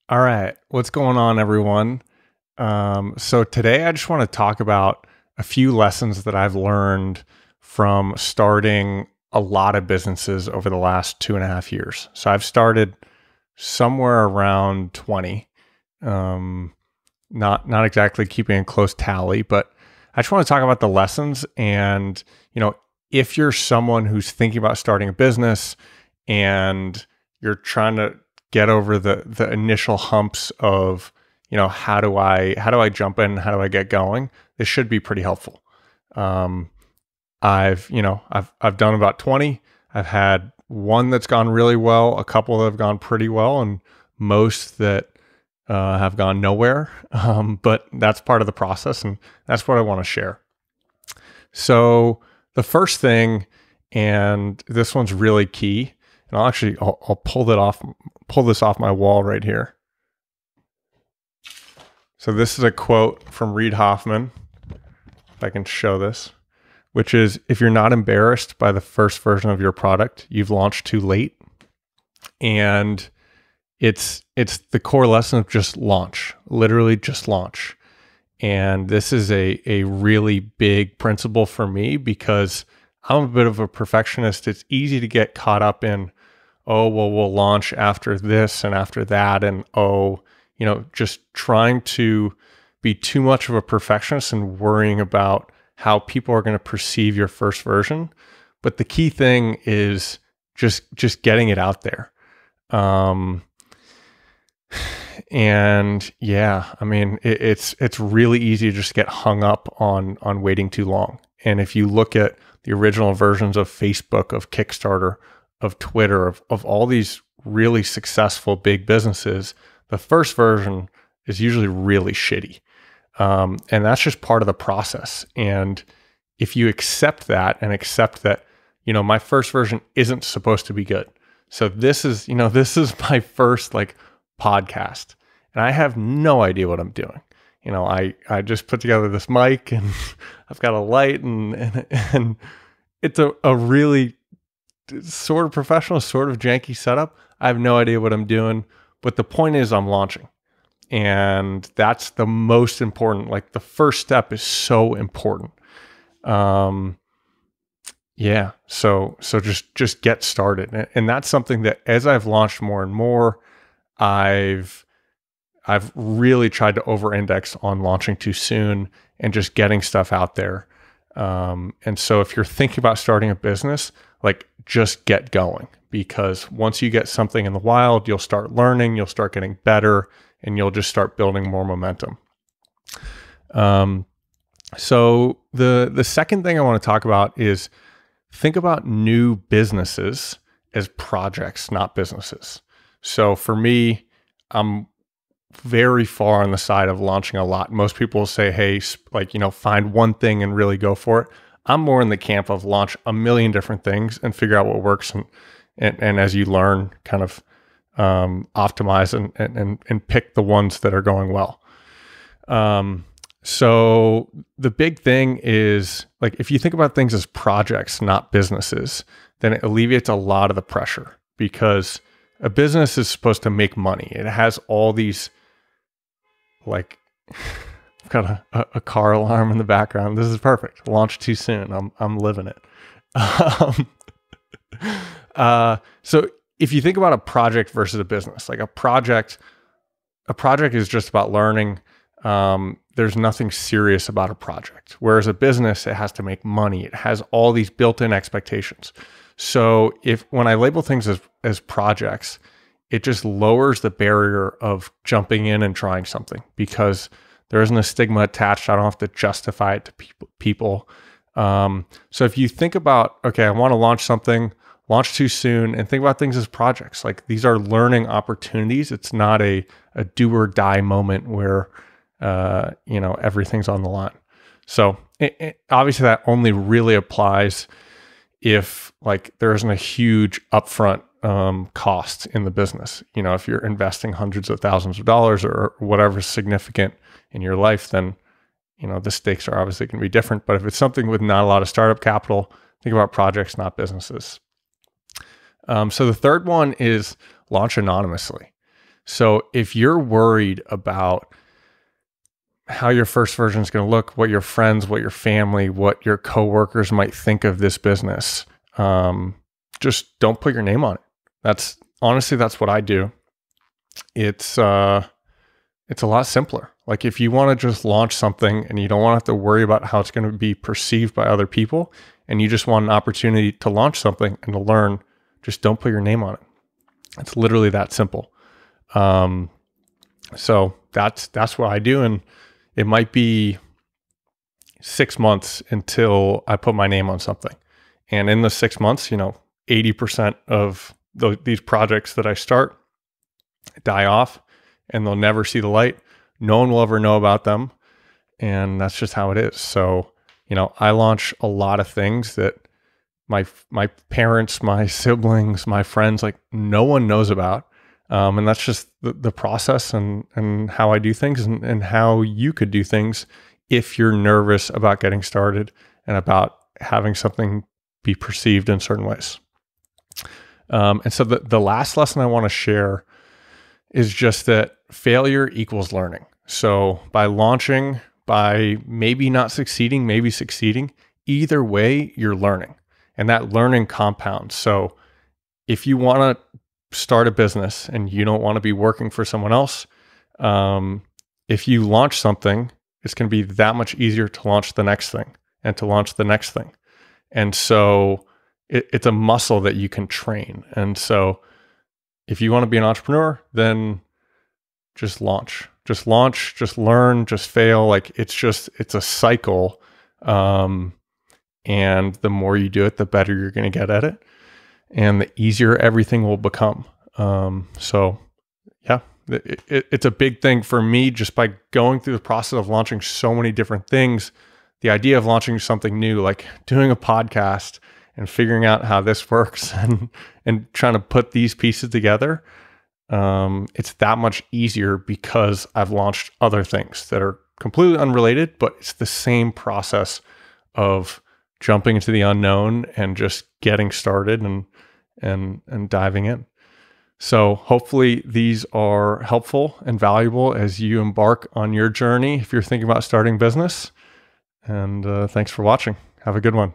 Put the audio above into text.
All right, what's going on, everyone? So today I just want to talk about a few lessons that I've learned from starting a lot of businesses over the last 2.5 years. So I've started somewhere around 20. Not exactly keeping a close tally, but I just want to talk about the lessons. And if you're someone who's thinking about starting a business and you're trying to get over the initial humps of how do I jump in, how do I get going, this should be pretty helpful. I've done about 20. I've had one that's gone really well, a couple that have gone pretty well, and most that have gone nowhere. But that's part of the process, and that's what I want to share. So the first thing, and this one's really key, and I'll pull this off my wall right here. So this is a quote from Reid Hoffman, if I can show this, which is, if you're not embarrassed by the first version of your product, you've launched too late. And it's the core lesson of just launch, literally just launch. And this is a really big principle for me because I'm a bit of a perfectionist. It's easy to get caught up in, oh, well, we'll launch after this and after that. And just trying to be too much of a perfectionist and worrying about how people are going to perceive your first version. But the key thing is just getting it out there. And yeah, I mean, it's really easy to just get hung up on waiting too long. And if you look at the original versions of Facebook, of Kickstarter, of Twitter, of all these really successful big businesses, the first version is usually really shitty. And that's just part of the process. And if you accept that and accept that, my first version isn't supposed to be good. So this is my first podcast, and I have no idea what I'm doing. I just put together this mic and I've got a light and it's a really sort of professional, sort of janky setup. I have no idea what I'm doing, but the point is I'm launching. And that's the most important. The first step is so important. So just get started. And that's something that as I've launched more and more, I've really tried to over-index on launching too soon and just getting stuff out there. And so if you're thinking about starting a business, just get going, because once you get something in the wild, you'll start learning, you'll start getting better, and you'll just start building more momentum. So the second thing I want to talk about is think about new businesses as projects, not businesses. So for me, I'm very far on the side of launching a lot. Most people will say, hey, find one thing and really go for it. I'm more in the camp of launch a million different things and figure out what works. And as you learn, kind of optimize and pick the ones that are going well. So the big thing is, if you think about things as projects, not businesses, then it alleviates a lot of the pressure, because a business is supposed to make money. It has all these, I've got a car alarm in the background. This is perfect. Launch too soon. I'm living it. So if you think about a project versus a business, a project is just about learning. There's nothing serious about a project. Whereas a business, it has to make money. It has all these built-in expectations. So when I label things as projects, it just lowers the barrier of jumping in and trying something, because there isn't a stigma attached. I don't have to justify it to people. So if you think about, okay, I want to launch something, launch too soon, and think about things as projects. These are learning opportunities. It's not a do or die moment where everything's on the line. So obviously that only really applies if there isn't a huge upfront cost in the business. If you're investing hundreds of thousands of dollars or whatever is significant in your life, then the stakes are obviously going to be different. But if it's something with not a lot of startup capital, think about projects, not businesses. So the third one is launch anonymously. So if you're worried about how your first version is going to look, what your friends, what your family, what your coworkers might think of this business, just don't put your name on it. That's what I do. It's a lot simpler. Like if you want to just launch something and you don't want to have to worry about how it's going to be perceived by other people, and you just want an opportunity to launch something and to learn, just don't put your name on it. It's literally that simple. So that's what I do. And it might be 6 months until I put my name on something. And in the 6 months, 80% of these projects that I start die off and they'll never see the light. No one will ever know about them. And that's just how it is. So, I launch a lot of things that my parents, my siblings, my friends, like no one knows about. And that's just the process and how I do things and how you could do things if you're nervous about getting started and about having something be perceived in certain ways. And so the last lesson I want to share is just that failure equals learning. So by launching, by maybe not succeeding, maybe succeeding, either way, you're learning. And that learning compounds. So if you want to start a business and you don't want to be working for someone else, if you launch something, it's going to be that much easier to launch the next thing and to launch the next thing. And so it's a muscle that you can train. And so if you want to be an entrepreneur, then just launch, just learn, just fail. Like it's a cycle. And the more you do it, the better you're going to get at it and the easier everything will become. So yeah, it's a big thing for me just by going through the process of launching so many different things. The idea of launching something new, like doing a podcast and figuring out how this works and trying to put these pieces together, it's that much easier because I've launched other things that are completely unrelated, but it's the same process of jumping into the unknown and just getting started and diving in. So hopefully these are helpful and valuable as you embark on your journey if you're thinking about starting business. And thanks for watching. Have a good one.